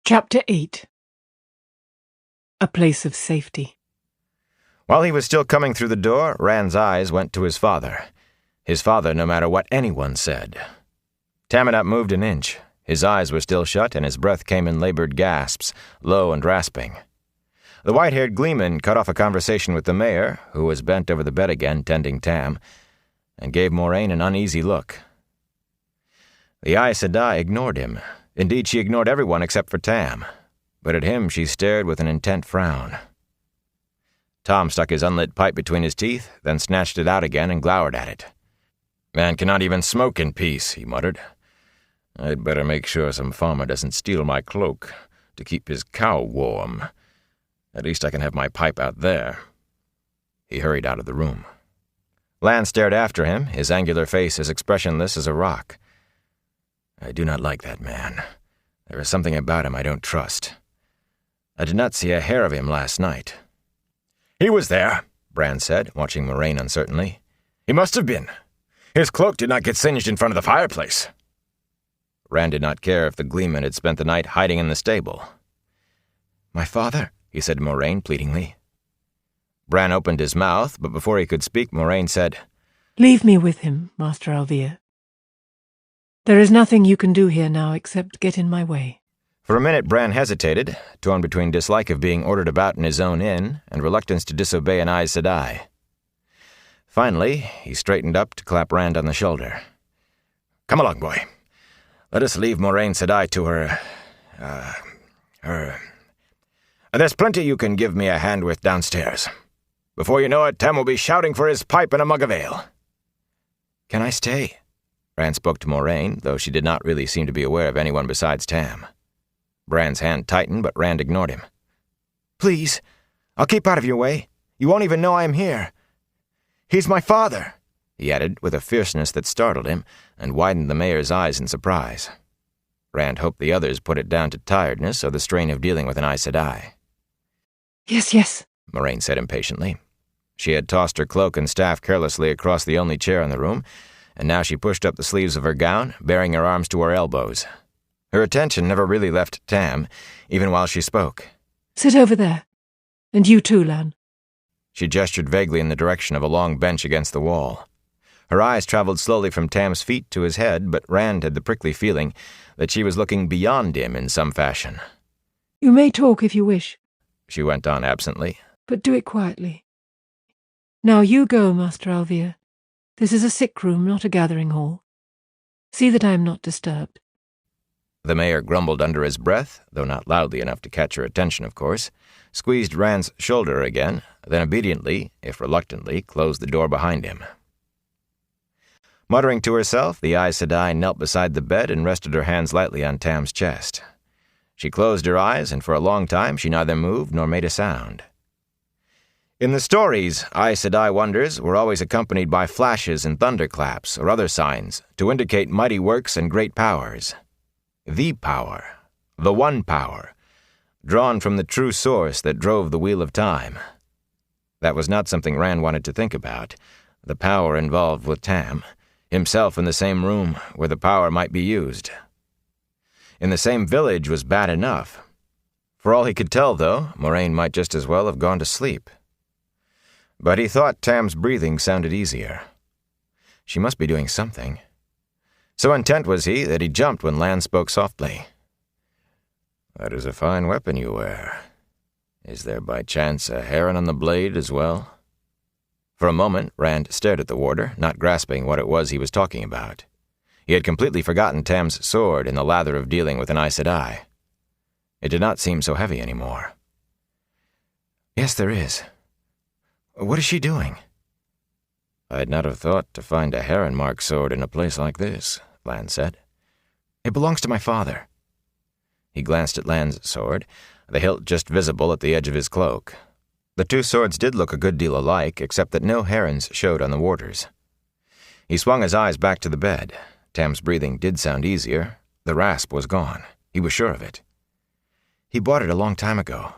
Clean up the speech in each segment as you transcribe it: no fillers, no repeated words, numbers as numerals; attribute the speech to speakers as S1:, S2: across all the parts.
S1: Chapter 8. A place of safety.
S2: While he was still coming through the door, Rand's eyes went to his father. His father, no matter what anyone said. Tam had not moved an inch. His eyes were still shut, and his breath came in labored gasps, low and rasping. The white-haired gleeman cut off a conversation with the mayor, who was bent over the bed again, tending Tam, and gave Moraine an uneasy look. The Aes Sedai ignored him. Indeed, she ignored everyone except for Tam, but at him she stared with an intent frown. Tom stuck his unlit pipe between his teeth, then snatched it out again and glowered at it. "Man cannot even smoke in peace," he muttered. "I'd better make sure some farmer doesn't steal my cloak to keep his cow warm. At least I can have my pipe out there." He hurried out of the room. Lan stared after him, his angular face as expressionless as a rock. "I do not like that man. There is something about him I don't trust. I did not see a hair of him last night." "He was there," Bran said, watching Moraine uncertainly. "He must have been. His cloak did not get singed in front of the fireplace." Rand did not care if the gleeman had spent the night hiding in the stable. "My father," he said to Moraine pleadingly. Bran opened his mouth, but before he could speak, Moraine said,
S1: "Leave me with him, Master Alvir. There is nothing you can do here now except get in my way."
S2: For a minute Bran hesitated, torn between dislike of being ordered about in his own inn and reluctance to disobey an Aes Sedai. Finally, he straightened up to clap Rand on the shoulder. "Come along, boy. Let us leave Moraine Sedai to her... There's plenty you can give me a hand with downstairs. Before you know it, Tam will be shouting for his pipe and a mug of ale." "Can I stay?" Rand spoke to Moraine, though she did not really seem to be aware of anyone besides Tam. Bran's hand tightened, but Rand ignored him. "Please, I'll keep out of your way. You won't even know I am here. He's my father," he added with a fierceness that startled him and widened the mayor's eyes in surprise. Rand hoped the others put it down to tiredness or the strain of dealing with an Aes Sedai.
S1: Yes,
S2: Moraine said impatiently. She had tossed her cloak and staff carelessly across the only chair in the room, and now she pushed up the sleeves of her gown, baring her arms to her elbows. Her attention never really left Tam, even while she spoke.
S1: "Sit over there. And you too, Lan."
S2: She gestured vaguely in the direction of a long bench against the wall. Her eyes traveled slowly from Tam's feet to his head, but Rand had the prickly feeling that she was looking beyond him in some fashion.
S1: "You may talk if you wish,"
S2: she went on absently.
S1: "but do it quietly. Now you go, Master Alvir. This is a sick room, not a gathering hall. See that I am not disturbed."
S2: The mayor grumbled under his breath, though not loudly enough to catch her attention, of course, squeezed Rand's shoulder again, then obediently, if reluctantly, closed the door behind him. Muttering to herself, the Aes Sedai knelt beside the bed and rested her hands lightly on Tam's chest. She closed her eyes, and for a long time she neither moved nor made a sound. In the stories, Aes Sedai wonders were always accompanied by flashes and thunderclaps or other signs to indicate mighty works and great powers. The power, the one power, drawn from the true source that drove the wheel of time. That was not something Rand wanted to think about, the power involved with Tam, himself in the same room where the power might be used. In the same village was bad enough. For all he could tell, though, Moraine might just as well have gone to sleep. But he thought Tam's breathing sounded easier. She must be doing something. So intent was he that he jumped when Lan spoke softly. "That is a fine weapon you wear. Is there by chance a heron on the blade as well?" For a moment, Rand stared at the warder, not grasping what it was he was talking about. He had completely forgotten Tam's sword in the lather of dealing with an Aes Sedai. It did not seem so heavy anymore. "Yes, there is. What is she doing?" "I'd not have thought to find a heron-marked sword in a place like this," Lan said. "It belongs to my father." He glanced at Lan's sword, the hilt just visible at the edge of his cloak. The two swords did look a good deal alike, except that no herons showed on the warder's. He swung his eyes back to the bed. Tam's breathing did sound easier. The rasp was gone. He was sure of it. "He bought it a long time ago."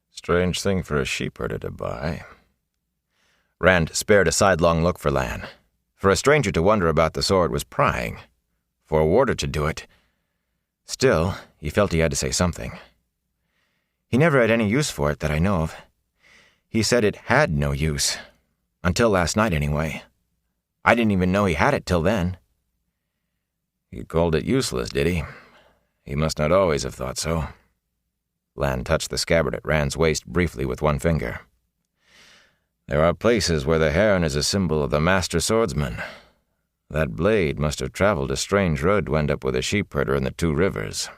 S2: "Strange thing for a sheepherder to buy." Rand spared a sidelong look for Lan. For a stranger to wonder about the sword was prying. For a warder to do it... Still, He felt he had to say something. He never had any use for it that I know of. He said it had no use. Until last night, anyway. I didn't even know he had it till then. He called it useless, did he? He must not always have thought so. Lan touched the scabbard at Rand's waist briefly with one finger. There are places where the heron is a symbol of the master swordsman. That blade must have traveled a strange road to end up with a sheepherder in the two rivers.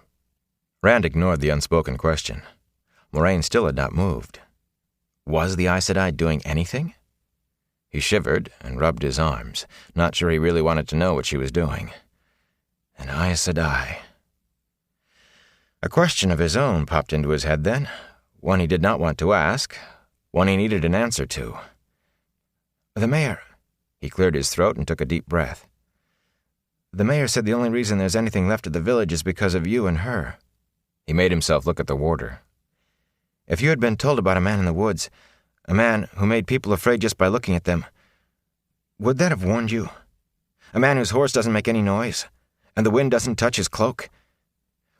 S2: Rand ignored the unspoken question. Moraine still had not moved. Was the Aes Sedai doing anything? He shivered and rubbed his arms, not sure he really wanted to know what she was doing. An Aes Sedai. A question of his own popped into his head then, one he did not want to ask, one he needed an answer to. The mayor. He cleared his throat and took a deep breath. The mayor said the only reason there's anything left of the village is because of you and her. He made himself look at the warder. If you had been told about a man in the woods, a man who made people afraid just by looking at them, would that have warned you? A man whose horse doesn't make any noise, and the wind doesn't touch his cloak?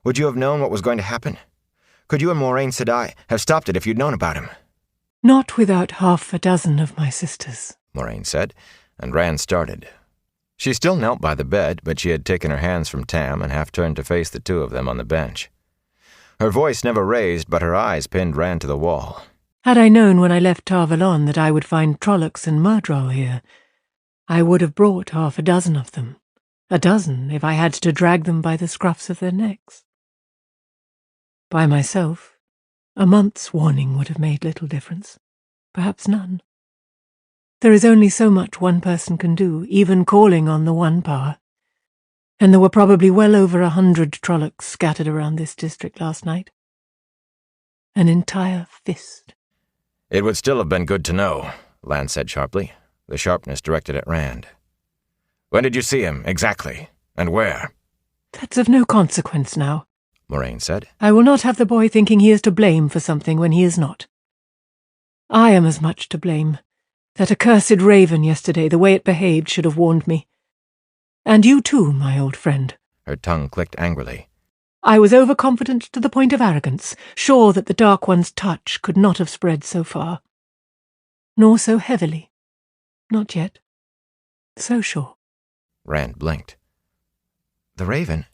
S2: Would you have known what was going to happen? Could you and Moraine Sedai have stopped it if you'd known about him?
S1: Not without half a dozen of my sisters,
S2: Moraine said, and Rand started. She still knelt by the bed, but she had taken her hands from Tam and half turned to face the two of them on the bench. Her voice never raised, but her eyes pinned Rand to the wall.
S1: Had I known when I left Tar Valon that I would find Trollocs and Myrddraal here, I would have brought half a dozen of them. A dozen if I had to drag them by the scruffs of their necks. By myself, a month's warning would have made little difference. Perhaps none. There is only so much one person can do, even calling on the one power. And there were probably well over 100 Trollocs scattered around this district last night. An entire fist.
S2: It would still have been good to know, Lan said sharply, the sharpness directed at Rand. When did you see him, exactly, and where?
S1: That's of no consequence now,
S2: Moraine said.
S1: I will not have the boy thinking he is to blame for something when he is not. I am as much to blame. That accursed raven yesterday, the way it behaved, should have warned me. And you too, my old friend.
S2: Her tongue clicked angrily.
S1: I was overconfident to the point of arrogance, sure that the Dark One's touch could not have spread so far. Nor so heavily. Not yet. So sure.
S2: Rand blinked. The raven?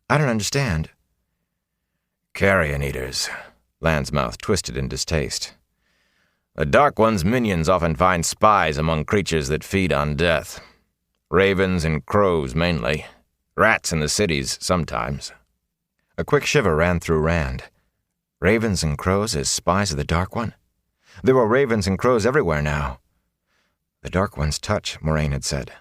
S2: I don't understand. Carrion eaters. Lan's mouth twisted in distaste. The Dark One's minions often find spies among creatures that feed on death. Ravens and crows mainly. Rats in the cities sometimes. A quick shiver ran through Rand. Ravens and crows as spies of the Dark One? There were ravens and crows everywhere now. The Dark One's touch, Moraine had said.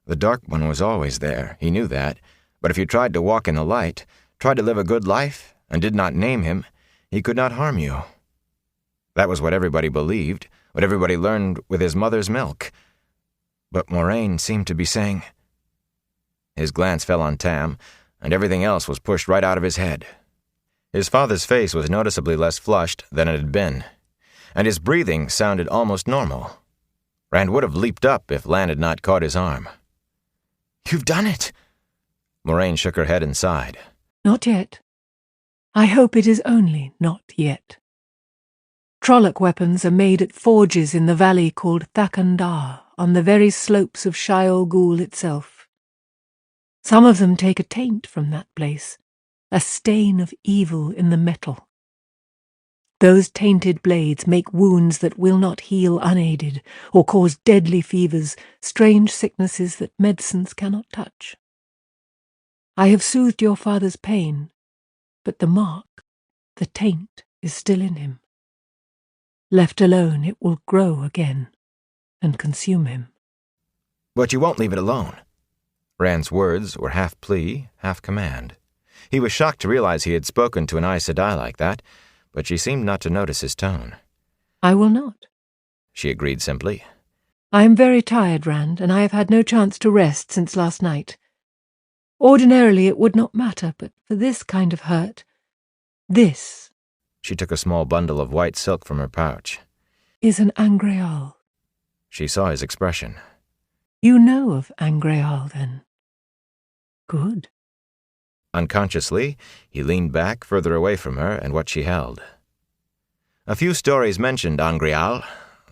S2: The Dark One was always there, he knew that, but if you tried to walk in the light, tried to live a good life, and did not name him, he could not harm you. That was what everybody believed, what everybody learned with his mother's milk. But Moraine seemed to be saying... His glance fell on Tam, and everything else was pushed right out of his head. His father's face was noticeably less flushed than it had been, and his breathing sounded almost normal. Rand would have leaped up if Lan had not caught his arm. You've done it! Moraine shook her head and sighed.
S1: Not yet. I hope it is only not yet. Trolloc weapons are made at forges in the valley called Thakandar, on the very slopes of Shaiol Ghul itself. Some of them take a taint from that place, a stain of evil in the metal. Those tainted blades make wounds that will not heal unaided, or cause deadly fevers, strange sicknesses that medicines cannot touch. I have soothed your father's pain, but the mark, the taint, is still in him. Left alone, it will grow again and consume him.
S2: But you won't leave it alone. Rand's words were half plea, half command. He was shocked to realize he had spoken to an Aes Sedai like that, but she seemed not to notice his tone.
S1: I will not,
S2: she agreed simply.
S1: I am very tired, Rand, and I have had no chance to rest since last night. Ordinarily it would not matter, but for this kind of hurt, this...
S2: She took a small bundle of white silk from her pouch.
S1: Is an Angreal.
S2: She saw his expression.
S1: You know of Angreal, then? Good.
S2: Unconsciously, he leaned back further away from her and what she held. A few stories mentioned Angreal,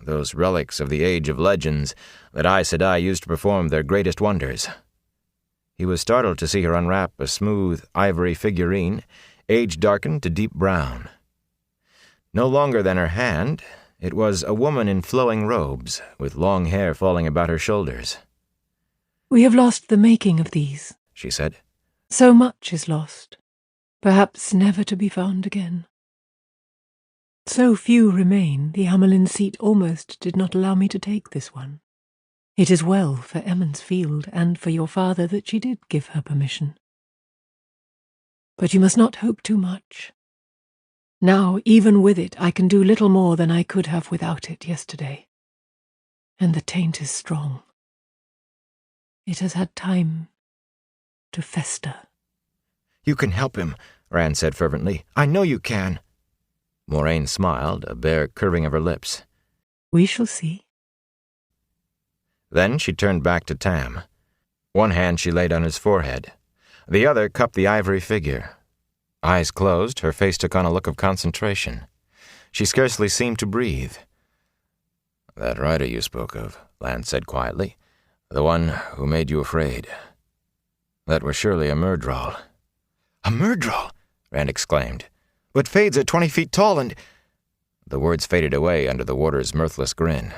S2: those relics of the age of legends that Aes Sedai used to perform their greatest wonders. He was startled to see her unwrap a smooth ivory figurine, age-darkened to deep brown. No longer than her hand, it was a woman in flowing robes, with long hair falling about her shoulders.
S1: "We have lost the making of these,"
S2: she said.
S1: "So much is lost, perhaps never to be found again. So few remain, the Amelin seat almost did not allow me to take this one. It is well for Emmonsfield and for your father that she did give her permission. But you must not hope too much. Now, even with it, I can do little more than I could have without it yesterday. And the taint is strong. It has had time to fester."
S2: "You can help him," Rand said fervently. "I know you can." Moraine smiled, a bare curving of her lips.
S1: "We shall see."
S2: Then she turned back to Tam. One hand she laid on his forehead. The other cupped the ivory figure. Eyes closed, her face took on a look of concentration. She scarcely seemed to breathe. "That rider you spoke of," Lance said quietly. "The one who made you afraid. That was surely a Myrddraal." "A Myrddraal?" Rand exclaimed. "But Fades are 20 feet tall and—" The words faded away under the warder's mirthless grin.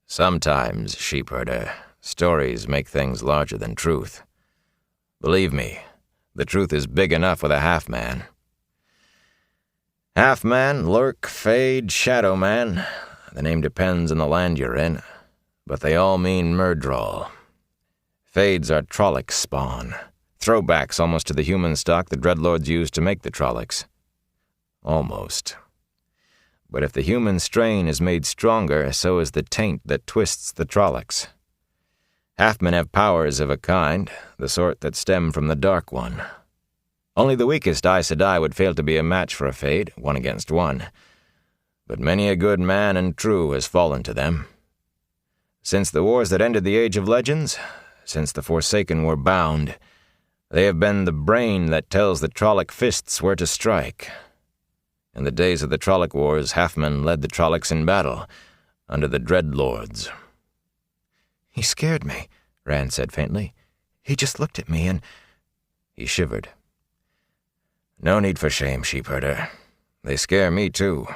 S2: "Sometimes, sheepherder, stories make things larger than truth. Believe me, the truth is big enough with a half-man. Half-man, lurk, fade, shadow man. The name depends on the land you're in, but they all mean Myrddraal. Fades are Trollocs' spawn, throwbacks almost to the human stock the Dreadlords used to make the Trollocs. Almost. But if the human strain is made stronger, so is the taint that twists the Trollocs. Half-men have powers of a kind, the sort that stem from the Dark One. Only the weakest Aes Sedai would fail to be a match for a Fade, 1 against 1. But many a good man and true has fallen to them. Since the wars that ended the Age of Legends, since the Forsaken were bound, they have been the brain that tells the Trolloc fists where to strike. In the days of the Trolloc Wars, half-men led the Trollocs in battle, under the Dreadlords. "He scared me," Rand said faintly. "He just looked at me and—" He shivered. "No need for shame, sheepherder. They scare me too.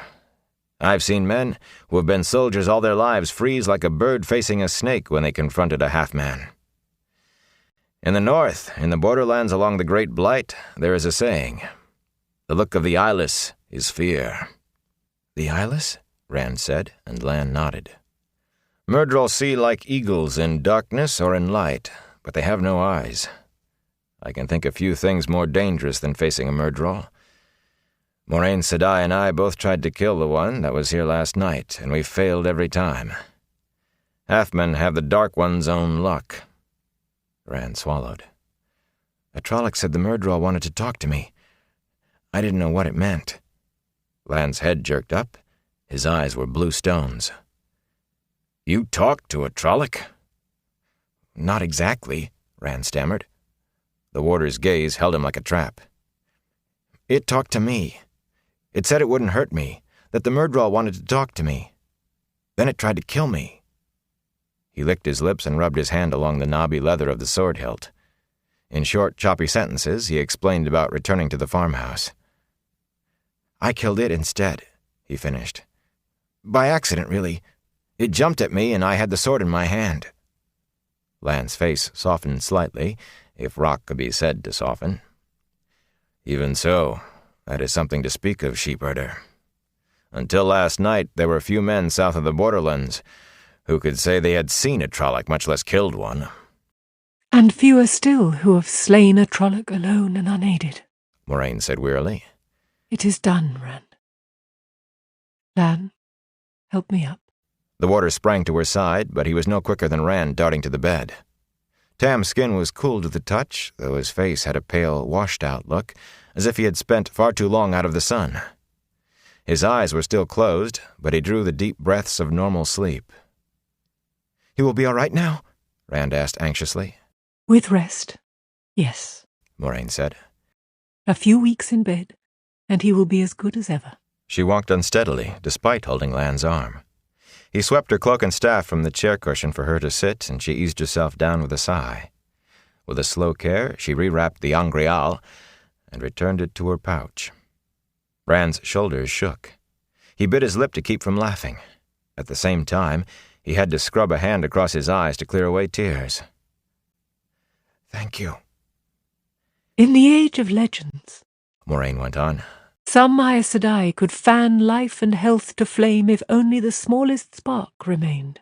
S2: I've seen men who have been soldiers all their lives freeze like a bird facing a snake when they confronted a half-man. In the north, in the borderlands along the Great Blight, there is a saying. The look of the eyeless is fear." "The eyeless?" Rand said, and Lan nodded. "Myrddraal see like eagles in darkness or in light, but they have no eyes. I can think of few things more dangerous than facing a Myrddraal. Moraine Sedai and I both tried to kill the one that was here last night, and we failed every time. Half-men have the Dark One's own luck." Rand swallowed. "A Trolloc said the Myrddraal wanted to talk to me. I didn't know what it meant." Lan's head jerked up. His eyes were blue stones. "You talked to a Trolloc?" "Not exactly," Rand stammered. The warder's gaze held him like a trap. "It talked to me. It said it wouldn't hurt me, that the Myrddraal wanted to talk to me. Then it tried to kill me." He licked his lips and rubbed his hand along the knobby leather of the sword hilt. In short, choppy sentences, he explained about returning to the farmhouse. "I killed it instead," he finished. "By accident, really. It jumped at me, and I had the sword in my hand." Lan's face softened slightly, if rock could be said to soften. "Even so, that is something to speak of, sheepherder. Until last night, there were few men south of the borderlands who could say they had seen a Trolloc, much less killed one."
S1: "And fewer still who have slain a Trolloc alone and unaided,"
S2: Moraine said wearily.
S1: "It is done, Rand. Lan, help me up."
S2: The warder sprang to her side, but he was no quicker than Rand darting to the bed. Tam's skin was cool to the touch, though his face had a pale, washed-out look, as if he had spent far too long out of the sun. His eyes were still closed, but he drew the deep breaths of normal sleep. "He will be all right now?" Rand asked anxiously.
S1: "With rest, yes."
S2: Moraine said.
S1: A few weeks in bed, and he will be as good as ever.
S2: She walked unsteadily, despite holding Lan's arm. He swept her cloak and staff from the chair cushion for her to sit, and she eased herself down with a sigh. With a slow care, she rewrapped the angreal and returned it to her pouch. Rand's shoulders shook. He bit his lip to keep from laughing. At the same time, he had to scrub a hand across his eyes to clear away tears. "Thank you."
S1: In the age of legends,
S2: Moraine went on,
S1: some Aes Sedai could fan life and health to flame if only the smallest spark remained.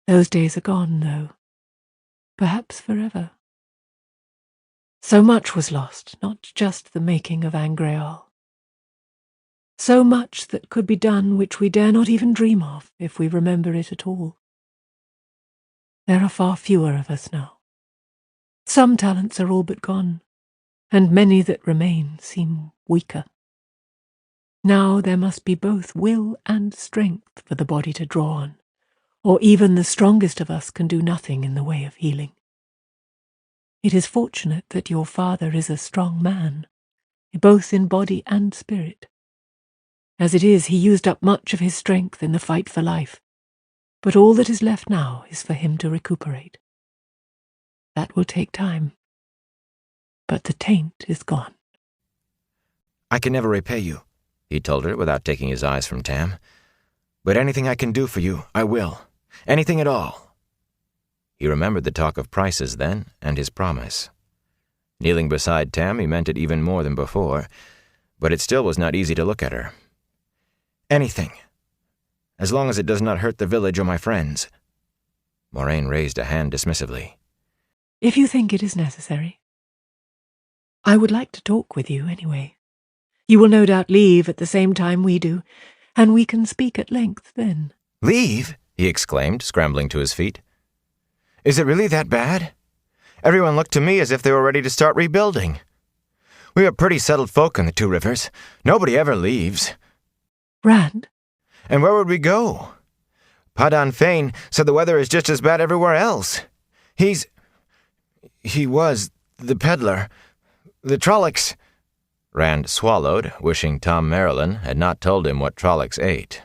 S1: Those days are gone, though. Perhaps forever. So much was lost, not just the making of Angreal. So much that could be done which we dare not even dream of, if we remember it at all. There are far fewer of us now. Some talents are all but gone, and many that remain seem weaker. Now there must be both will and strength for the body to draw on, or even the strongest of us can do nothing in the way of healing. It is fortunate that your father is a strong man, both in body and spirit. As it is, he used up much of his strength in the fight for life, but all that is left now is for him to recuperate. That will take time, but the taint is gone.
S2: "I can never repay you," he told her without taking his eyes from Tam. "But anything I can do for you, I will. Anything at all." He remembered the talk of prices then, and his promise. Kneeling beside Tam, he meant it even more than before, but it still was not easy to look at her. "Anything. As long as it does not hurt the village or my friends." Moraine raised a hand dismissively.
S1: If you think it is necessary. I would like to talk with you anyway. You will no doubt leave at the same time we do, and we can speak at length then.
S2: "Leave?" he exclaimed, scrambling to his feet. "Is it really that bad? Everyone looked to me as if they were ready to start rebuilding. We are pretty settled folk in the Two Rivers. Nobody ever leaves."
S1: Rand?
S2: "And where would we go? Padan Fain said the weather is just as bad everywhere else. He was the peddler. The Trollocs." Rand swallowed, wishing Tom Marilyn had not told him what Trollocs ate.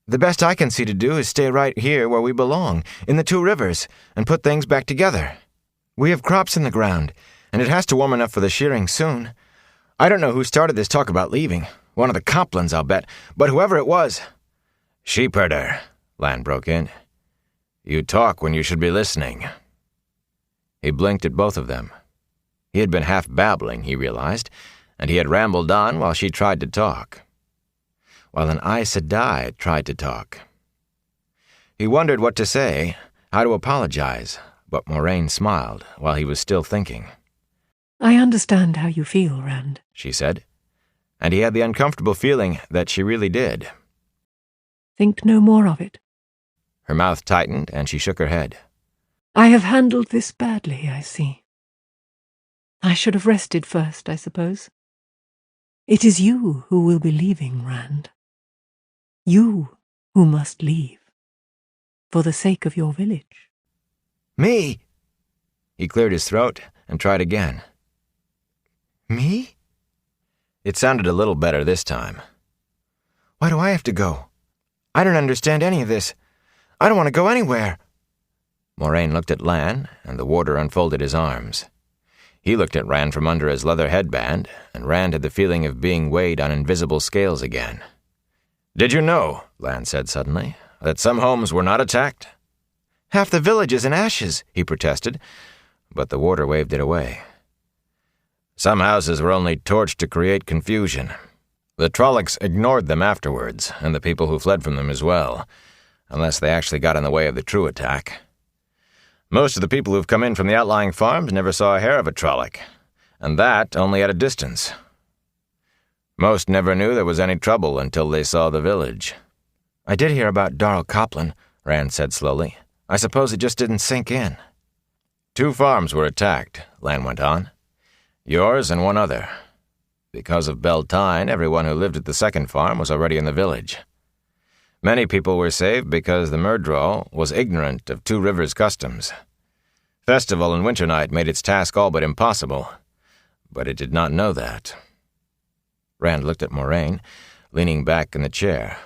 S2: "The best I can see to do is stay right here where we belong, in the Two Rivers, and put things back together. We have crops in the ground, and it has to warm enough for the shearing soon. I don't know who started this talk about leaving. One of the Coplans, I'll bet, but whoever it was—" "Sheepherder," Lan broke in. "You talk when you should be listening." He blinked at both of them. He had been half babbling, he realized, and he had rambled on while she tried to talk. While an Aes Sedai tried to talk. He wondered what to say, how to apologize, but Moraine smiled while he was still thinking.
S1: I understand how you feel, Rand,
S2: she said, and he had the uncomfortable feeling that she really did.
S1: Think no more of it.
S2: Her mouth tightened, and she shook her head.
S1: I have handled this badly, I see. I should have rested first, I suppose. It is you who will be leaving, Rand. You who must leave. For the sake of your village.
S2: Me? He cleared his throat and tried again. Me? It sounded a little better this time. Why do I have to go? I don't understand any of this. I don't want to go anywhere. Moraine looked at Lan, and the warder unfolded his arms. He looked at Rand from under his leather headband, and Rand had the feeling of being weighed on invisible scales again. Did you know, Lan said suddenly, that some homes were not attacked? Half the village is in ashes, he protested, but the warder waved it away. Some houses were only torched to create confusion. The Trollocs ignored them afterwards, and the people who fled from them as well, unless they actually got in the way of the true attack. Most of the people who've come in from the outlying farms never saw a hair of a Trolloc, and that only at a distance. Most never knew there was any trouble until they saw the village. I did hear about Darl Copland, Rand said slowly. I suppose it just didn't sink in. 2 farms were attacked, Lan went on. Yours and one other. Because of Beltane, everyone who lived at the second farm was already in the village. Many people were saved because the Murdral was ignorant of Two Rivers customs. Festival and winter night made its task all but impossible, but it did not know that. Rand looked at Moraine, leaning back in the chair,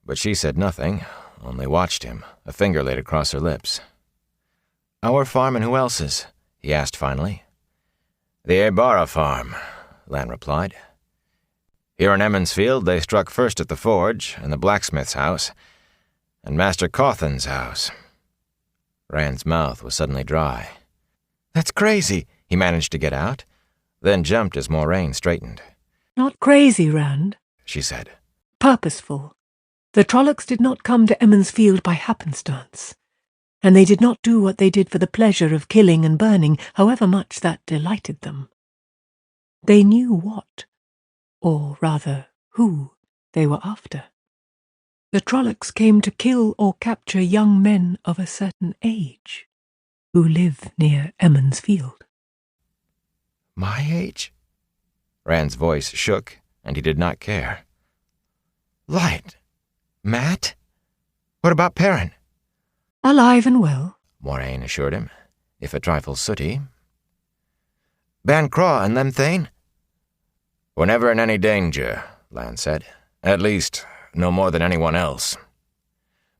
S2: but she said nothing, only watched him, a finger laid across her lips. "Our farm and who else's?" he asked finally. "The Abara farm," Lan replied. "Here in Emmonsfield they struck first at the forge and the blacksmith's house, and Master Cawthon's house." Rand's mouth was suddenly dry. "That's crazy," he managed to get out, then jumped as Moraine straightened.
S1: "Not crazy, Rand,"
S2: she said.
S1: "Purposeful. The Trollocs did not come to Emmonsfield by happenstance, and they did not do what they did for the pleasure of killing and burning, however much that delighted them. They knew what, or rather who, they were after. The Trollocs came to kill or capture young men of a certain age who live near Emmonsfield."
S2: "My age?" Rand's voice shook, and he did not care. "Light? Matt? What about Perrin?"
S1: "Alive and well,"
S2: Moraine assured him, if a trifle sooty. "Bancroft and them Thane?" "Whenever in any danger," Lan said. "At least, no more than anyone else."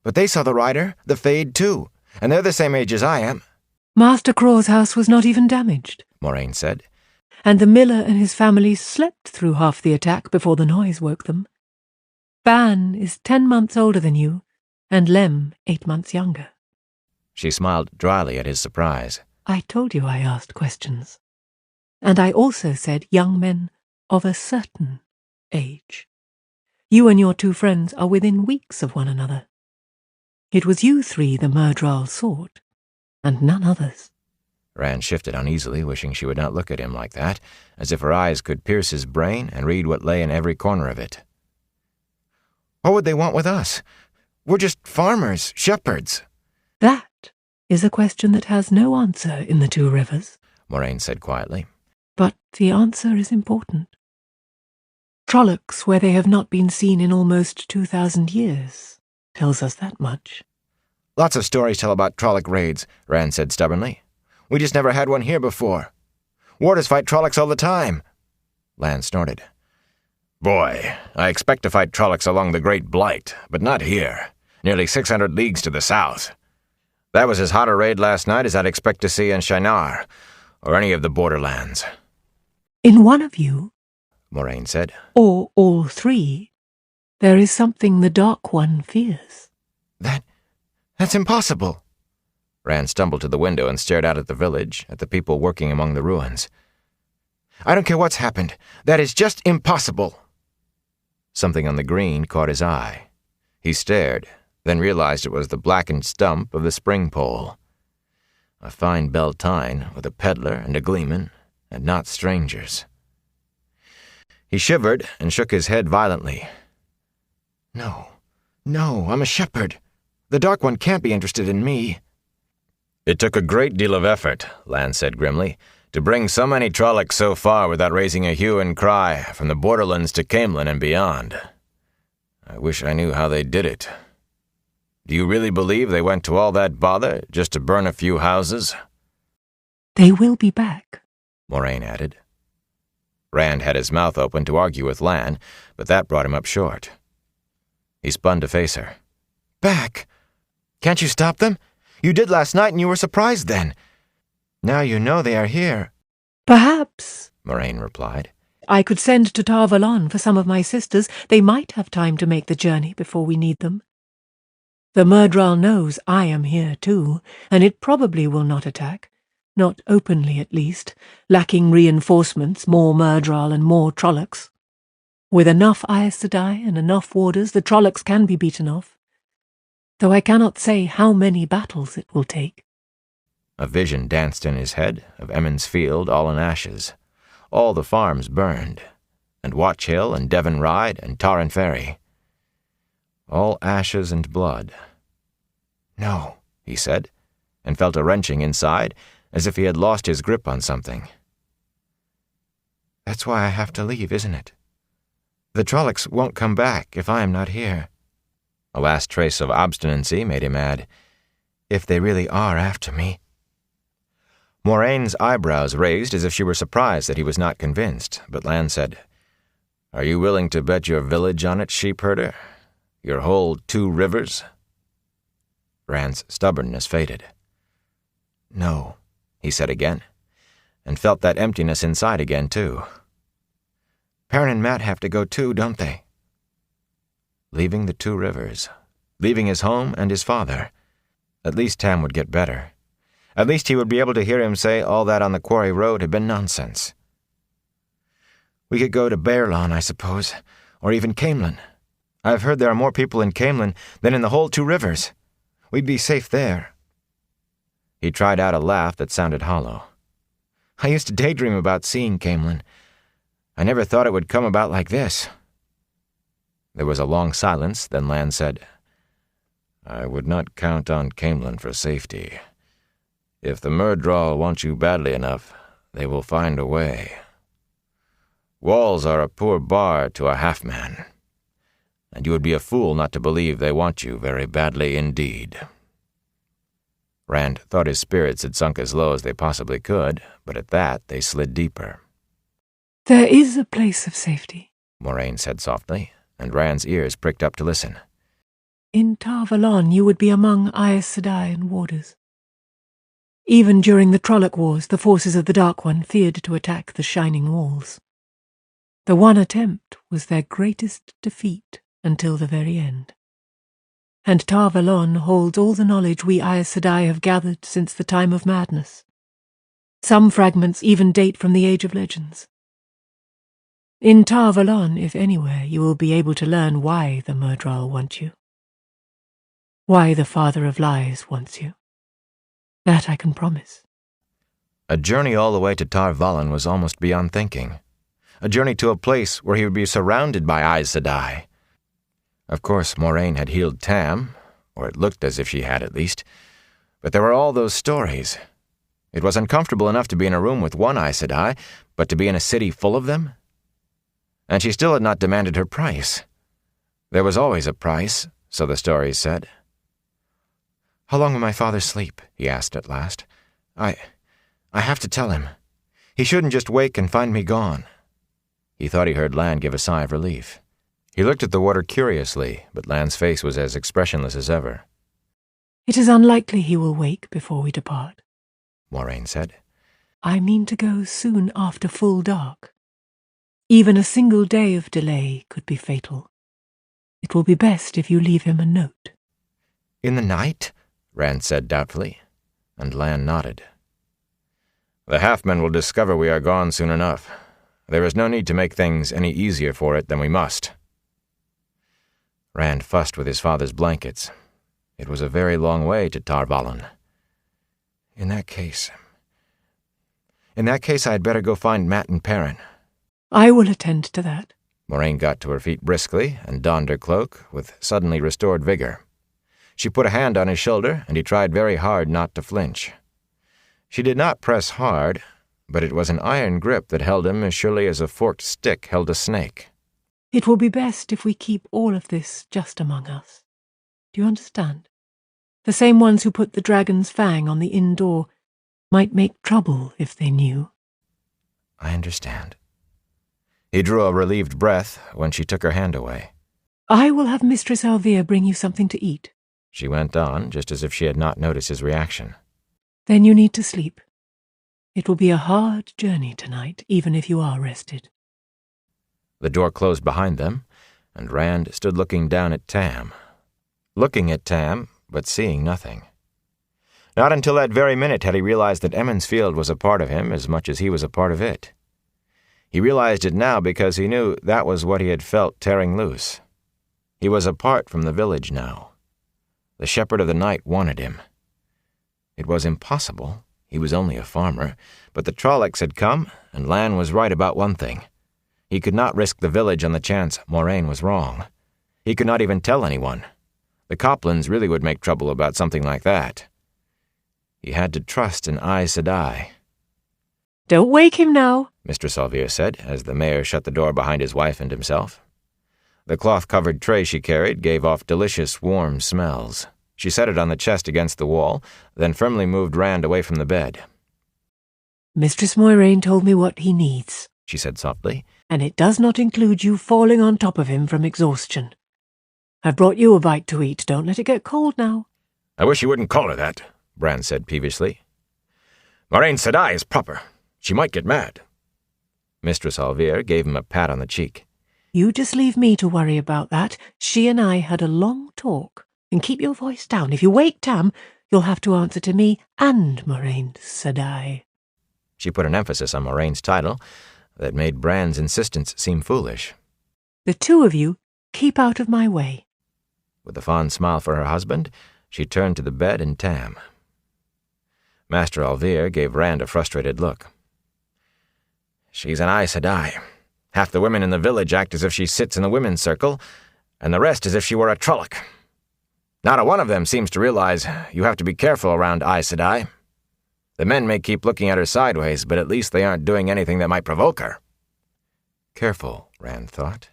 S2: "But they saw the rider, the Fade, too, and they're the same age as I am."
S1: "Master Craw's house was not even damaged,"
S2: Moraine said.
S1: "and the miller and his family slept through half the attack before the noise woke them. Ban is 10 months older than you, and Lem 8 months younger."
S2: She smiled dryly at his surprise.
S1: "I told you I asked questions. And I also said young men of a certain age. You and your 2 friends are within weeks of one another. It was you 3 the Myrddraal sought, and none others."
S2: Rand shifted uneasily, wishing she would not look at him like that, as if her eyes could pierce his brain and read what lay in every corner of it. "What would they want with us? We're just farmers, shepherds."
S1: "That is a question that has no answer in the 2 rivers,"
S2: Moraine said quietly.
S1: "but the answer is important. Trollocs, where they have not been seen in almost 2,000 years, tells us that much."
S2: "Lots of stories tell about Trolloc raids," Rand said stubbornly. "We just never had one here before. Warders fight Trollocs all the time." Lan snorted. "Boy, I expect to fight Trollocs along the Great Blight, but not here, nearly 600 leagues to the south. That was as hot a raid last night as I'd expect to see in Shinar, or any of the borderlands."
S1: "In one of you,"
S2: Moraine said,
S1: "or all 3, there is something the Dark One fears."
S2: That's impossible." Rand stumbled to the window and stared out at the village, at the people working among the ruins. "I don't care what's happened. That is just impossible." Something on the green caught his eye. He stared, then realized it was the blackened stump of the spring pole. A fine Beltane with a peddler and a gleeman, and not strangers. He shivered and shook his head violently. No, I'm a shepherd. The Dark One can't be interested in me." "It took a great deal of effort," Lan said grimly, "to bring so many Trollocs so far without raising a hue and cry from the borderlands to Camelin and beyond. I wish I knew how they did it. Do you really believe they went to all that bother just to burn a few houses?"
S1: "They will be back,"
S2: Moraine added. Rand had his mouth open to argue with Lan, but that brought him up short. He spun to face her. "Back? Can't you stop them? You did last night and you were surprised then. Now you know they are here."
S1: "Perhaps,"
S2: Moraine replied.
S1: "I could send to Tar Valon for some of my sisters. They might have time to make the journey before we need them. The Myrddraal knows I am here too, and it probably will not attack. Not openly, at least, lacking reinforcements, more Myrddraal and more Trollocs. With enough Aes Sedai and enough warders, the Trollocs can be beaten off. Though I cannot say how many battles it will take."
S2: A vision danced in his head of Emmonsfield all in ashes, all the farms burned, and Watch Hill and Devon Ride and Tarrant Ferry. All ashes and blood. "No," he said, and felt a wrenching inside, as if he had lost his grip on something. "That's why I have to leave, isn't it? The Trollocs won't come back if I am not here." A last trace of obstinacy made him add, "If they really are after me." Moraine's eyebrows raised as if she were surprised that he was not convinced, but Lan said, "Are you willing to bet your village on it, sheepherder? Your whole 2 rivers?" Rand's stubbornness faded. "No," he said again, and felt that emptiness inside again, too. "Perrin and Matt have to go too, don't they?" Leaving the 2 rivers. Leaving his home and his father. At least Tam would get better. At least he would be able to hear him say all that on the quarry road had been nonsense. "We could go to Bearlawn, I suppose, or even Camelin. I've heard there are more people in Camelin than in the whole 2 rivers. We'd be safe there." He tried out a laugh that sounded hollow. "I used to daydream about seeing Camelin. I never thought it would come about like this." There was a long silence, then Lan said, "I would not count on Camelin for safety. If the Myrddraal want you badly enough, they will find a way. Walls are a poor bar to a half-man, and you would be a fool not to believe they want you very badly indeed." Rand thought his spirits had sunk as low as they possibly could, but at that they slid deeper.
S1: "There is a place of safety,"
S2: Moraine said softly, and Rand's ears pricked up to listen.
S1: "In Tar Valon you would be among Aes Sedai and warders. Even during the Trolloc Wars, the forces of the Dark One feared to attack the Shining Walls. The one attempt was their greatest defeat until the very end. And Tar Valon holds all the knowledge we Aes Sedai have gathered since the time of madness. Some fragments even date from the Age of Legends. In Tar Valon, if anywhere, you will be able to learn why the Myrddraal want you. Why the Father of Lies wants you. That I can promise."
S2: A journey all the way to Tar Valon was almost beyond thinking. A journey to a place where he would be surrounded by Aes Sedai. Of course, Moraine had healed Tam, or it looked as if she had at least, but there were all those stories. It was uncomfortable enough to be in a room with one Aes Sedai, but to be in a city full of them? And she still had not demanded her price. There was always a price, so the stories said. "How long will my father sleep?" he asked at last. I have to tell him. He shouldn't just wake and find me gone." He thought he heard Lan give a sigh of relief. He looked at the water curiously, but Lan's face was as expressionless as ever.
S1: "It is unlikely he will wake before we depart,"
S2: Moraine said.
S1: "I mean to go soon after full dark. Even a single day of delay could be fatal. It will be best if you leave him a note."
S2: "In the night?" Rand said doubtfully, and Lan nodded. "The half-men will discover we are gone soon enough. There is no need to make things any easier for it than we must." Rand fussed with his father's blankets. It was a very long way to Tar Valon. In that case I had better go find Matt and Perrin."
S1: "I will attend to that."
S2: Moraine got to her feet briskly and donned her cloak with suddenly restored vigor. She put a hand on his shoulder, and he tried very hard not to flinch. She did not press hard, but it was an iron grip that held him as surely as a forked stick held a snake.
S1: "It will be best if we keep all of this just among us. Do you understand? The same ones who put the dragon's fang on the inn door might make trouble if they knew."
S2: "I understand." He drew a relieved breath when she took her hand away.
S1: "I will have Mistress Alvia bring you something to eat,"
S2: she went on, just as if she had not noticed his reaction.
S1: "Then you need to sleep. It will be a hard journey tonight, even if you are rested."
S2: The door closed behind them, and Rand stood looking down at Tam. Looking at Tam, but seeing nothing. Not until that very minute had he realized that Emond's Field was a part of him as much as he was a part of it. He realized it now because he knew that was what he had felt tearing loose. He was apart from the village now. The Shepherd of the Night wanted him. It was impossible. He was only a farmer, but the Trollocs had come, and Lan was right about one thing. He could not risk the village on the chance Moraine was wrong. He could not even tell anyone. The Coplans really would make trouble about something like that. He had to trust in Aes Sedai.
S1: "Don't wake him now,"
S2: Mistress Alvia said, as the mayor shut the door behind his wife and himself. The cloth-covered tray she carried gave off delicious, warm smells. She set it on the chest against the wall, then firmly moved Rand away from the bed.
S1: Mistress Moiraine told me what he needs,
S2: she said softly.
S1: And it does not include you falling on top of him from exhaustion. I've brought you a bite to eat. Don't let it get cold now.
S2: I wish you wouldn't call her that, Bran said peevishly. Moiraine Sedai is proper. She might get mad. Mistress Alvier gave him a pat on the cheek.
S1: You just leave me to worry about that. She and I had a long talk. And keep your voice down. If you wake Tam, you'll have to answer to me and Moiraine Sedai.
S2: She put an emphasis on Moraine's title that made Bran's insistence seem foolish.
S1: The two of you keep out of my way.
S2: With a fond smile for her husband, she turned to the bed and Tam. Master Alvier gave Rand a frustrated look. She's an Aes Sedai. Half the women in the village act as if she sits in the women's circle, and the rest as if she were a Trolloc. Not a one of them seems to realize you have to be careful around Aes Sedai. The men may keep looking at her sideways, but at least they aren't doing anything that might provoke her. Careful, Rand thought.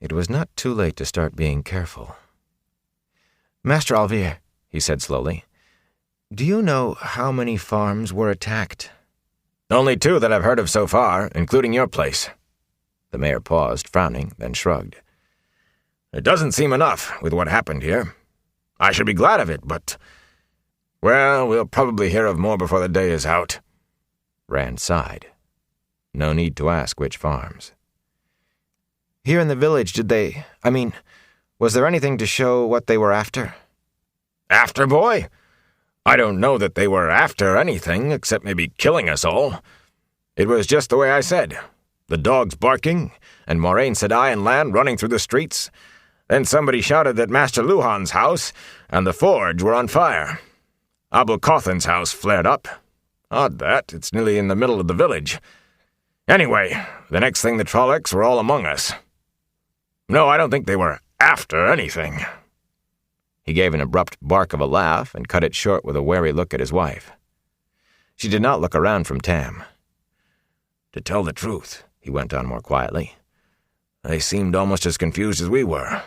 S2: It was not too late to start being careful. Master Alvier, he said slowly, do you know how many farms were attacked? Only 2 that I've heard of so far, including your place. The mayor paused, frowning, then shrugged. It doesn't seem enough with what happened here. I should be glad of it, but... well, we'll probably hear of more before the day is out. Rand sighed. No need to ask which farms. Here in the village, was there anything to show what they were after? After, boy? I don't know that they were after anything, except maybe killing us all. It was just the way I said. The dogs barking, and Moiraine Sedai and Lan running through the streets. Then somebody shouted that Master Luhan's house and the forge were on fire. Abul Cawthan's house flared up. Odd that, it's nearly in the middle of the village. Anyway, the next thing the Trollocs were all among us. No, I don't think they were after anything. He gave an abrupt bark of a laugh and cut it short with a wary look at his wife. She did not look around from Tam. To tell the truth, he went on more quietly, they seemed almost as confused as we were.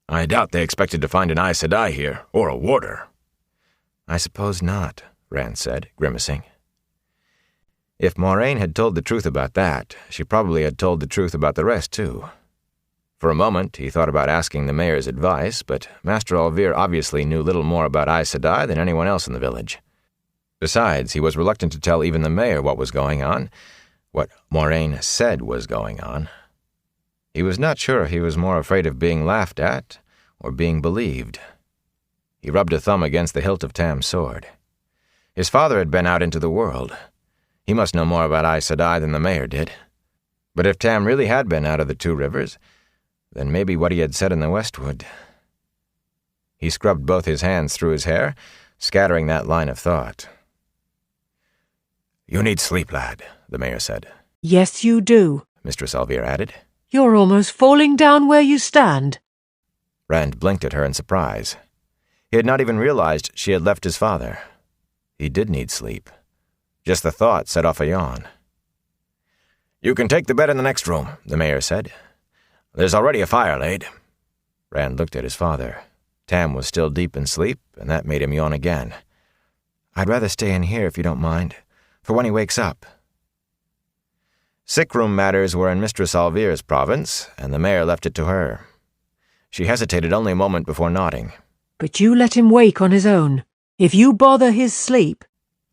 S2: I doubt they expected to find an Aes Sedai here, or a warder. I suppose not, Rand said, grimacing. If Moiraine had told the truth about that, she probably had told the truth about the rest, too. For a moment, he thought about asking the mayor's advice, but Master Alvier obviously knew little more about Aes Sedai than anyone else in the village. Besides, he was reluctant to tell even the mayor what was going on, what Moiraine said was going on. He was not sure he was more afraid of being laughed at or being believed. He rubbed a thumb against the hilt of Tam's sword. His father had been out into the world. He must know more about Aes Sedai than the mayor did. But if Tam really had been out of the 2 rivers, then maybe what he had said in the Westwood. He scrubbed both his hands through his hair, scattering that line of thought. You need sleep, lad, the mayor said.
S1: Yes, you do,
S2: Mistress Alvier added.
S1: You're almost falling down where you stand.
S2: Rand blinked at her in surprise. He had not even realized she had left his father. He did need sleep. Just the thought set off a yawn. You can take the bed in the next room, the mayor said. There's already a fire laid. Rand looked at his father. Tam was still deep in sleep, and that made him yawn again. I'd rather stay in here if you don't mind, for when he wakes up. Sick-room matters were in Mistress Alvier's province, and the mayor left it to her. She hesitated only a moment before nodding.
S1: But you let him wake on his own. If you bother his sleep...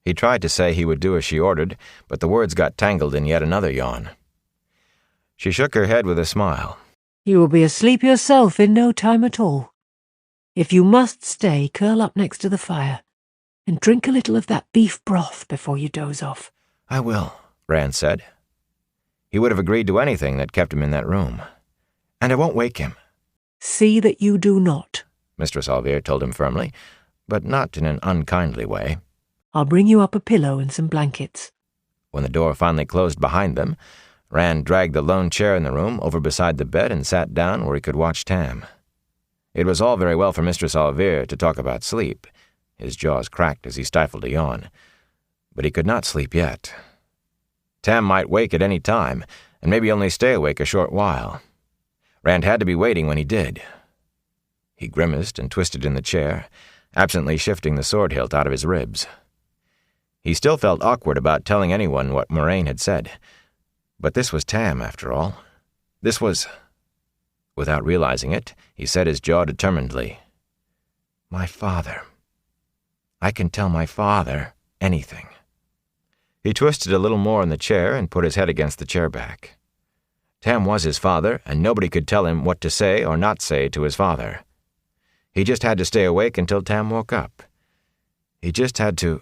S2: He tried to say he would do as she ordered, but the words got tangled in yet another yawn. She shook her head with a smile.
S1: You will be asleep yourself in no time at all. If you must stay, curl up next to the fire, and drink a little of that beef broth before you doze off.
S2: I will, Rand said. He would have agreed to anything that kept him in that room. And I won't wake him.
S1: See that you do not,
S2: Mistress Alvier told him firmly, but not in an unkindly way.
S1: I'll bring you up a pillow and some blankets.
S2: When the door finally closed behind them, Rand dragged the lone chair in the room over beside the bed and sat down where he could watch Tam. It was all very well for Mistress Alvier to talk about sleep. His jaws cracked as he stifled a yawn. But he could not sleep yet. Tam might wake at any time, and maybe only stay awake a short while. Rand had to be waiting when he did. He grimaced and twisted in the chair, absently shifting the sword hilt out of his ribs. He still felt awkward about telling anyone what Moraine had said. But this was Tam, after all. This was... Without realizing it, he set his jaw determinedly. My father. I can tell my father anything. He twisted a little more in the chair and put his head against the chair back. Tam was his father, and nobody could tell him what to say or not say to his father. He just had to stay awake until Tam woke up. He just had to...